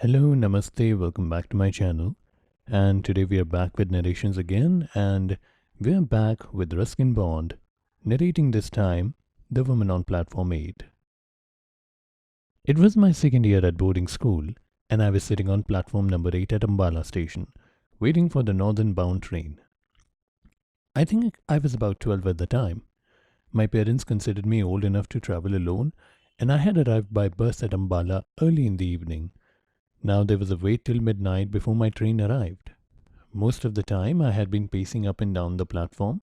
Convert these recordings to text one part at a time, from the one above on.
Hello, namaste, welcome back to my channel. And today we are back with narrations again, and we are back with Ruskin Bond, narrating this time The Woman on Platform 8. It was my second year at boarding school, and I was sitting on platform number 8 at Ambala station, waiting for the northern bound train. I think I was about 12 at the time. My parents considered me old enough to travel alone, and I had arrived by bus at Ambala early in the evening. Now there was a wait till midnight before my train arrived. Most of the time I had been pacing up and down the platform,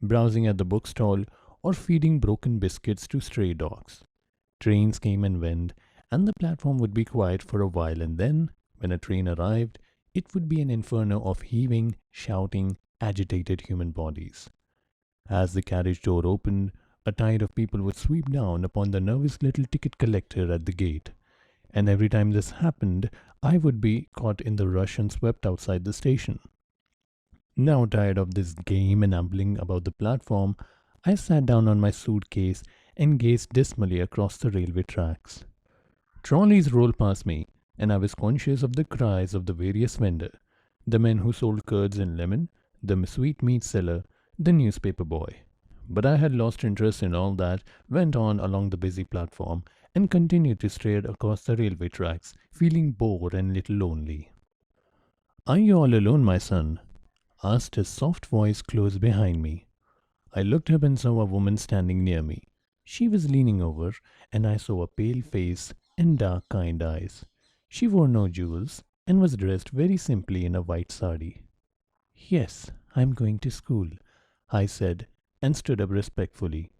browsing at the bookstall, or feeding broken biscuits to stray dogs. Trains came and went, and the platform would be quiet for a while, and then, when a train arrived, it would be an inferno of heaving, shouting, agitated human bodies. As the carriage door opened, a tide of people would sweep down upon the nervous little ticket collector at the gate. And every time this happened, I would be caught in the rush and swept outside the station. Now tired of this game and ambling about the platform, I sat down on my suitcase and gazed dismally across the railway tracks. Trolleys rolled past me, and I was conscious of the cries of the various vendors, the men who sold curds and lemon, the sweetmeat seller, the newspaper boy. But I had lost interest in all that went on along the busy platform and continued to stare across the railway tracks, feeling bored and little lonely. "Are you all alone, my son?" asked a soft voice close behind me. I looked up and saw a woman standing near me. She was leaning over, and I saw a pale face and dark, kind eyes. She wore no jewels and was dressed very simply in a white sari. "Yes, I'm going to school," I said, and stood up respectfully.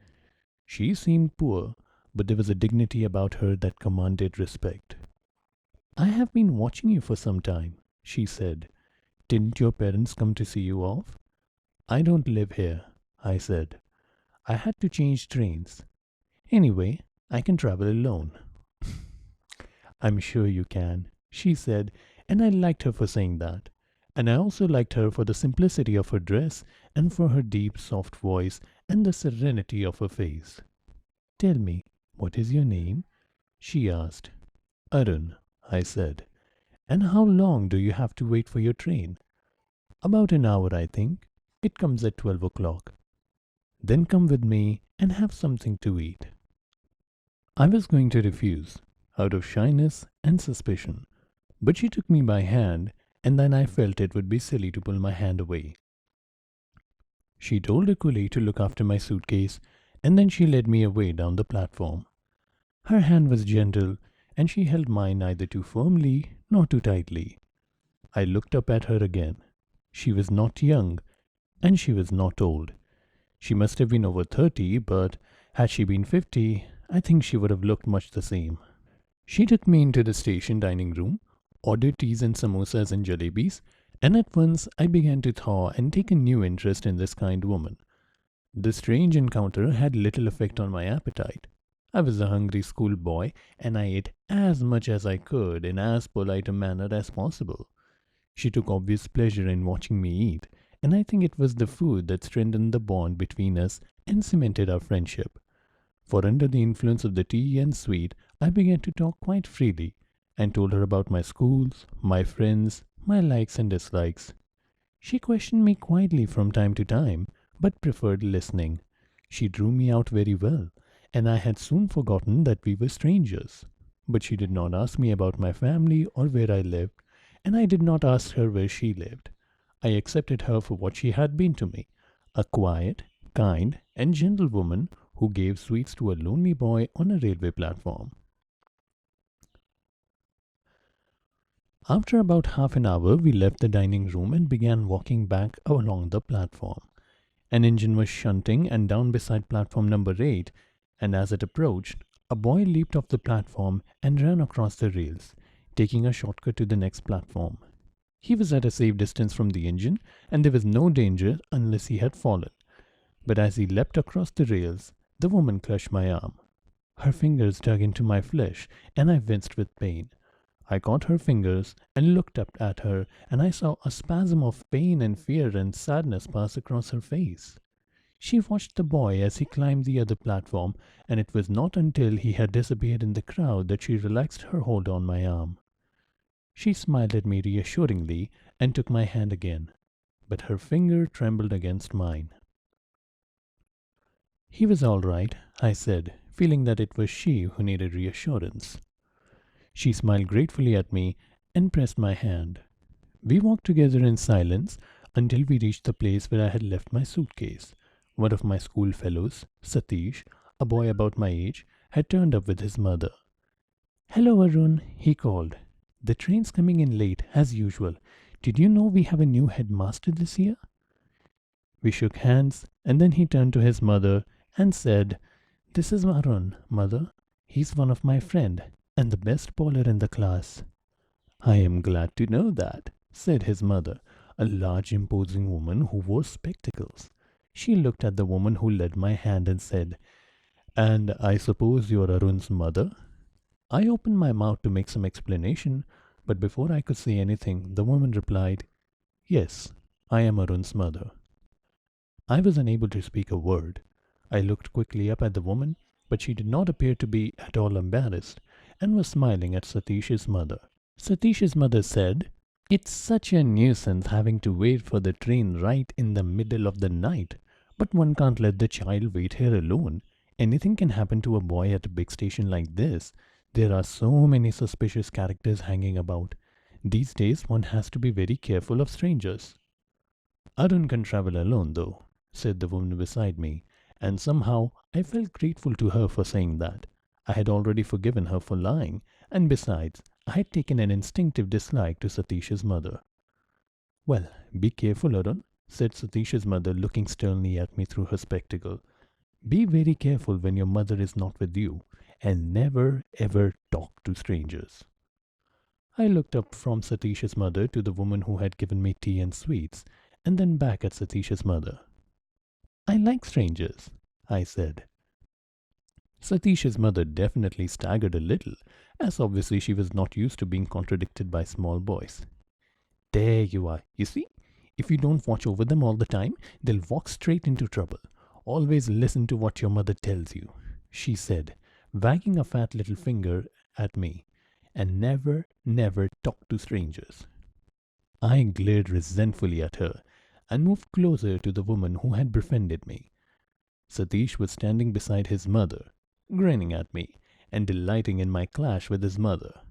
She seemed poor, but there was a dignity about her that commanded respect. "I have been watching you for some time," she said. "Didn't your parents come to see you off?" "I don't live here," I said. "I had to change trains. Anyway, I can travel alone." "I'm sure you can," she said, and I liked her for saying that. And I also liked her for the simplicity of her dress and for her deep, soft voice and the serenity of her face. "Tell me, what is your name?" she asked. "Arun," I said. "And how long do you have to wait for your train?" "About an hour, I think. It comes at 12 o'clock." "Then come with me and have something to eat." I was going to refuse, out of shyness and suspicion, but she took me by hand, and then I felt it would be silly to pull my hand away. She told a coolie to look after my suitcase, and then she led me away down the platform. Her hand was gentle, and she held mine neither too firmly nor too tightly. I looked up at her again. She was not young, and she was not old. She must have been over 30, but had she been 50, I think she would have looked much the same. She took me into the station dining room, ordered teas and samosas and jalebis, and at once I began to thaw and take a new interest in this kind woman. The strange encounter had little effect on my appetite. I was a hungry schoolboy, and I ate as much as I could in as polite a manner as possible. She took obvious pleasure in watching me eat, and I think it was the food that strengthened the bond between us and cemented our friendship. For under the influence of the tea and sweet, I began to talk quite freely, and told her about my schools, my friends, my likes and dislikes. She questioned me quietly from time to time, but preferred listening. She drew me out very well, and I had soon forgotten that we were strangers. But she did not ask me about my family or where I lived, and I did not ask her where she lived. I accepted her for what she had been to me, a quiet, kind, and gentle woman who gave sweets to a lonely boy on a railway platform. After about half an hour, we left the dining room and began walking back along the platform. An engine was shunting and down beside platform number 8, and as it approached, a boy leaped off the platform and ran across the rails, taking a shortcut to the next platform. He was at a safe distance from the engine, and there was no danger unless he had fallen. But as he leapt across the rails, the woman clutched my arm. Her fingers dug into my flesh, and I winced with pain. I caught her fingers and looked up at her, and I saw a spasm of pain and fear and sadness pass across her face. She watched the boy as he climbed the other platform, and it was not until he had disappeared in the crowd that she relaxed her hold on my arm. She smiled at me reassuringly and took my hand again, but her finger trembled against mine. He was all right, I said, feeling that it was she who needed reassurance. She smiled gratefully at me and pressed my hand. We walked together in silence until we reached the place where I had left my suitcase. One of my school fellows, Satish, a boy about my age, had turned up with his mother. "Hello, Arun," he called. "The train's coming in late, as usual. Did you know we have a new headmaster this year?" We shook hands, and then he turned to his mother and said, "This is Arun, mother. He's one of my friend and the best bowler in the class." "I am glad to know that," said his mother, a large imposing woman who wore spectacles. She looked at the woman who led my hand and said, "And I suppose you're Arun's mother?" I opened my mouth to make some explanation, but before I could say anything, the woman replied, "Yes, I am Arun's mother." I was unable to speak a word. I looked quickly up at the woman, but she did not appear to be at all embarrassed and was smiling at Satish's mother. Satish's mother said, "It's such a nuisance having to wait for the train right in the middle of the night, but one can't let the child wait here alone. Anything can happen to a boy at a big station like this. There are so many suspicious characters hanging about. These days one has to be very careful of strangers." "Arun can travel alone, though," said the woman beside me, and somehow I felt grateful to her for saying that. I had already forgiven her for lying, and besides, I had taken an instinctive dislike to Satish's mother. "Well, be careful, Arun," said Satish's mother, looking sternly at me through her spectacle. "Be very careful when your mother is not with you, and never ever talk to strangers." I looked up from Satish's mother to the woman who had given me tea and sweets, and then back at Satish's mother. "I like strangers," I said. Satish's mother definitely staggered a little, as obviously she was not used to being contradicted by small boys. "There you are. You see, if you don't watch over them all the time, they'll walk straight into trouble. Always listen to what your mother tells you," she said, wagging a fat little finger at me, "and never, never talk to strangers." I glared resentfully at her and moved closer to the woman who had befriended me. Satish was standing beside his mother, grinning at me and delighting in my clash with his mother.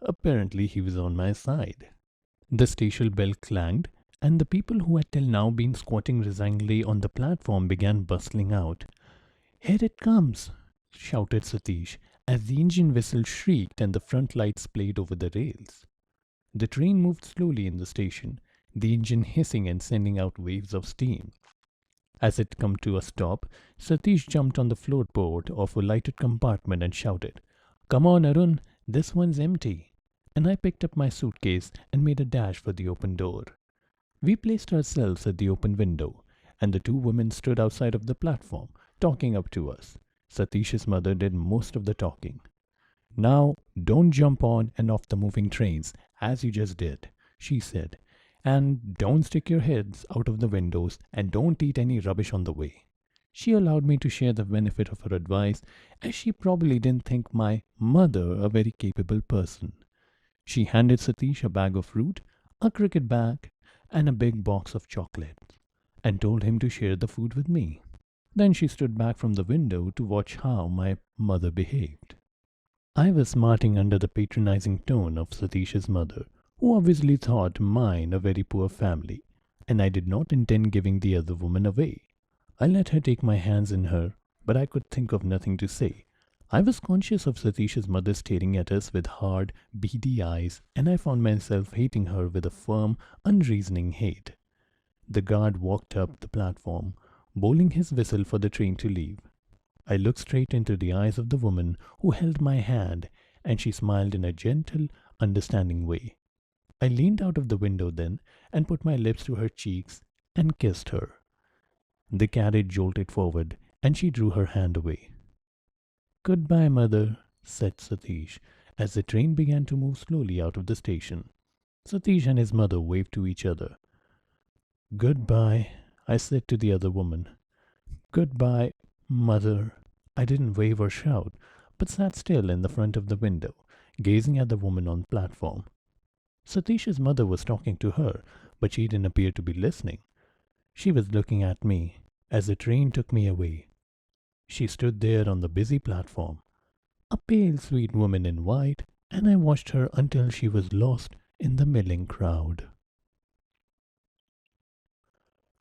Apparently he was on my side. The station bell clanged, and the people who had till now been squatting resignedly on the platform began bustling out. "Here it comes!" shouted Satish, as the engine whistle shrieked and the front lights played over the rails. The train moved slowly in the station, the engine hissing and sending out waves of steam. As it came to a stop, Satish jumped on the floorboard of a lighted compartment and shouted, "Come on, Arun, this one's empty." And I picked up my suitcase and made a dash for the open door. We placed ourselves at the open window, and the two women stood outside of the platform, talking up to us. Satish's mother did most of the talking. "Now, don't jump on and off the moving trains, as you just did," she said. "And don't stick your heads out of the windows, and don't eat any rubbish on the way." She allowed me to share the benefit of her advice, as she probably didn't think my mother a very capable person. She handed Satish a bag of fruit, a cricket bat, and a big box of chocolates, and told him to share the food with me. Then she stood back from the window to watch how my mother behaved. I was smarting under the patronizing tone of Satish's mother, who obviously thought mine a very poor family, and I did not intend giving the other woman away. I let her take my hands in her, but I could think of nothing to say. I was conscious of Satish's mother staring at us with hard, beady eyes, and I found myself hating her with a firm, unreasoning hate. The guard walked up the platform, bowling his whistle for the train to leave. I looked straight into the eyes of the woman who held my hand, and she smiled in a gentle, understanding way. I leaned out of the window then and put my lips to her cheeks and kissed her. The carriage jolted forward, and she drew her hand away. "Goodbye, mother," said Satish, as the train began to move slowly out of the station. Satish and his mother waved to each other. "Goodbye," I said to the other woman. "Goodbye, mother." I didn't wave or shout, but sat still in the front of the window, gazing at the woman on the platform. Satisha's mother was talking to her, but she didn't appear to be listening. She was looking at me as the train took me away. She stood there on the busy platform, a pale, sweet woman in white, and I watched her until she was lost in the milling crowd.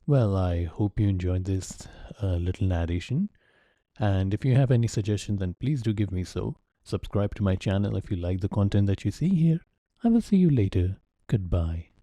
Well, I hope you enjoyed this little narration. And if you have any suggestions, then please do give me so. Subscribe to my channel if you like the content that you see here. I will see you later. Goodbye.